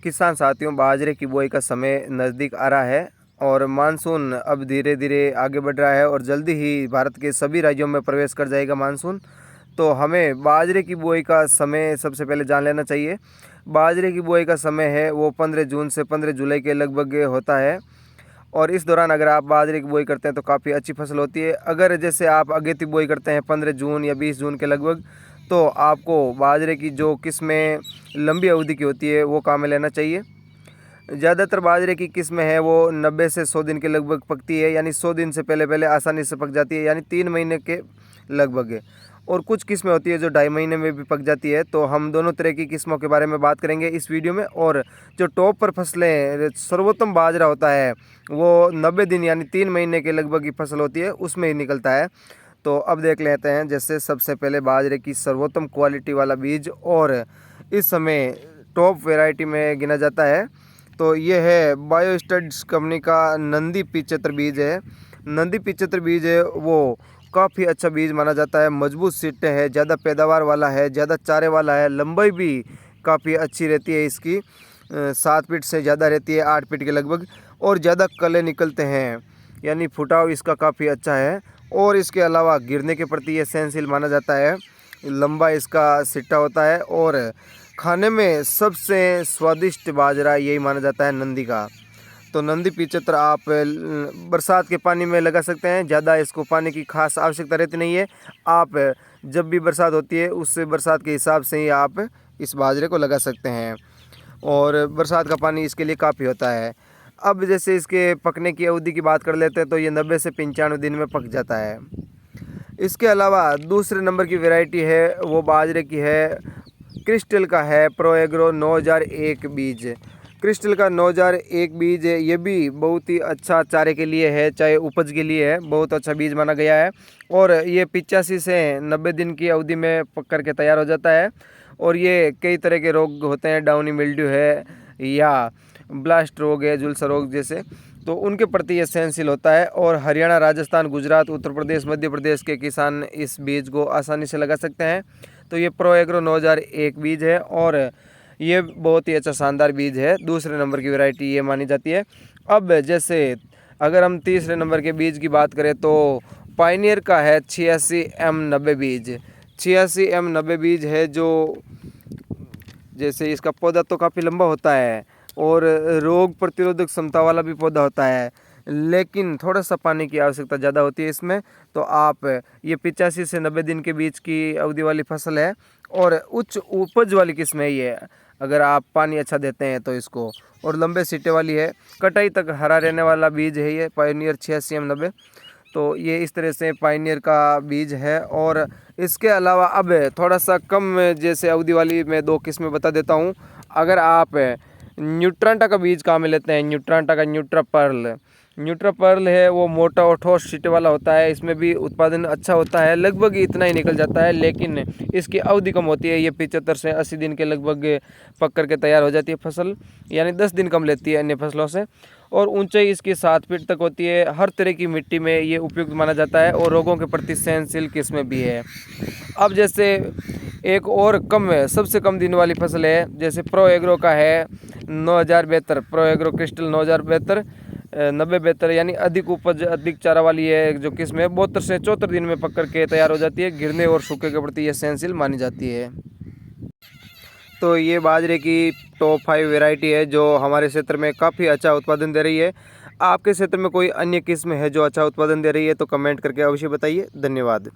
किसान साथियों, बाजरे की बुआई का समय नज़दीक आ रहा है और मानसून अब धीरे धीरे आगे बढ़ रहा है और जल्दी ही भारत के सभी राज्यों में प्रवेश कर जाएगा मानसून। तो हमें बाजरे की बुआई का समय सबसे पहले जान लेना चाहिए। बाजरे की बुआई का समय है वो 15 जून से 15 जुलाई के लगभग होता है और इस दौरान अगर आप बाजरे की बुआई करते हैं तो काफ़ी अच्छी फसल होती है। अगर जैसे आप अगेती बुआई करते हैं 15 जून या 20 जून के लगभग, तो आपको बाजरे की जो किस्में लंबी अवधि की होती है वो काम में लेना चाहिए। ज़्यादातर बाजरे की किस्में हैं वो 90 से 100 दिन के लगभग पकती है, यानी 100 दिन से पहले पहले आसानी से पक जाती है, यानी 3 महीने के लगभग है। और कुछ किस्में होती है जो 2.5 महीने में भी पक जाती है। तो हम दोनों तरह की किस्मों के बारे में बात करेंगे इस वीडियो में। और जो टॉप पर फसलें सर्वोत्तम बाजरा होता है वो 90 दिन यानी 3 महीने के लगभग की फसल होती है, उसमें ही निकलता है। तो अब देख लेते हैं जैसे सबसे पहले बाजरे की सर्वोत्तम क्वालिटी वाला बीज और इस समय टॉप वैरायटी में गिना जाता है। तो ये है बायोस्टड्स कंपनी का नंदी 75 बीज है। नंदी 75 बीज है वो काफ़ी अच्छा बीज माना जाता है। मजबूत सिट्टे है, ज़्यादा पैदावार वाला है, ज़्यादा चारे वाला है, लंबाई भी काफ़ी अच्छी रहती है इसकी, 7 फीट से ज़्यादा रहती है, 8 फीट के लगभग, और ज़्यादा कले निकलते हैं, यानी फुटाव इसका काफ़ी अच्छा है। और इसके अलावा गिरने के प्रति ये सहनशील माना जाता है। लंबा इसका सिट्टा होता है और खाने में सबसे स्वादिष्ट बाजरा यही माना जाता है नंदी का। तो नंदी 75 आप बरसात के पानी में लगा सकते हैं, ज़्यादा इसको पानी की खास आवश्यकता रहती नहीं है। आप जब भी बरसात होती है उस बरसात के हिसाब से ही आप इस बाजरे को लगा सकते हैं और बरसात का पानी इसके लिए काफ़ी होता है। अब जैसे इसके पकने की अवधि की बात कर लेते हैं तो ये 90 से 95 दिन में पक जाता है। इसके अलावा दूसरे नंबर की वैरायटी है वो बाजरे की है, क्रिस्टल का है प्रो एग्रो 9001 बीज। क्रिस्टल का 9001 बीज है, ये भी बहुत ही अच्छा चारे के लिए है, चाहे उपज के लिए है, बहुत अच्छा बीज माना गया है। और ये 85 से 90 दिन की अवधि में पक करके तैयार हो जाता है। और ये कई तरह के रोग होते हैं, डाउनी मिल्ड्यू है या ब्लास्ट रोग है, झुलसा रोग जैसे, तो उनके प्रति ये सहनशील होता है। और हरियाणा, राजस्थान, गुजरात, उत्तर प्रदेश, मध्य प्रदेश के किसान इस बीज को आसानी से लगा सकते हैं। तो ये प्रो एग्रो 9001 बीज है और ये बहुत ही अच्छा शानदार बीज है, दूसरे नंबर की वैरायटी ये मानी जाती है। अब जैसे अगर हम तीसरे नंबर के बीज की बात करें तो पायनियर का है 86M90 बीज। 86M90 बीज है जो जैसे इसका पौधा तो काफ़ी लंबा होता है और रोग प्रतिरोधक क्षमता वाला भी पौधा होता है, लेकिन थोड़ा सा पानी की आवश्यकता ज़्यादा होती है इसमें। तो आप ये 85 से 90 दिन के बीच की अवधि वाली फसल है और उच्च उपज वाली किस्म है ये, अगर आप पानी अच्छा देते हैं तो इसको, और लंबे सीटे वाली है, कटाई तक हरा रहने वाला बीज है ये पायनियर 86M90। तो ये इस तरह से पायनियर का बीज है। और इसके अलावा अब थोड़ा सा कम जैसे अवधि वाली मैं 2 किस्में बता देता हूँ। अगर आप न्यूट्रांटा का बीज कहाँ में लेते हैं, न्यूट्रांटा का न्यूट्रा पर्ल है वो मोटा और ठोस सीटे वाला होता है, इसमें भी उत्पादन अच्छा होता है, लगभग इतना ही निकल जाता है, लेकिन इसकी अवधि कम होती है। ये 75 से 80 दिन के लगभग पक करके तैयार हो जाती है फसल, यानी 10 दिन कम लेती है अन्य फसलों से। और ऊंचाई इसकी 7 फीट तक होती है। हर तरह की मिट्टी में ये उपयुक्त माना जाता है और रोगों के प्रति सहनशील किस्में भी है। अब जैसे एक और सबसे कम दिन वाली फसल है, जैसे प्रो एग्रो का है 9072, प्रो एग्रो क्रिस्टल 9072 9072, यानी अधिक उपज अधिक चारा वाली है जो किस्म है, 72 से 74 दिन में पक करके तैयार हो जाती है। गिरने और सूखे के प्रति यह सहनशील मानी जाती है। तो ये बाजरे की टॉप 5 वैरायटी है जो हमारे क्षेत्र में काफ़ी अच्छा उत्पादन दे रही है। आपके क्षेत्र में कोई अन्य किस्म है जो अच्छा उत्पादन दे रही है तो कमेंट करके अवश्य बताइए। धन्यवाद।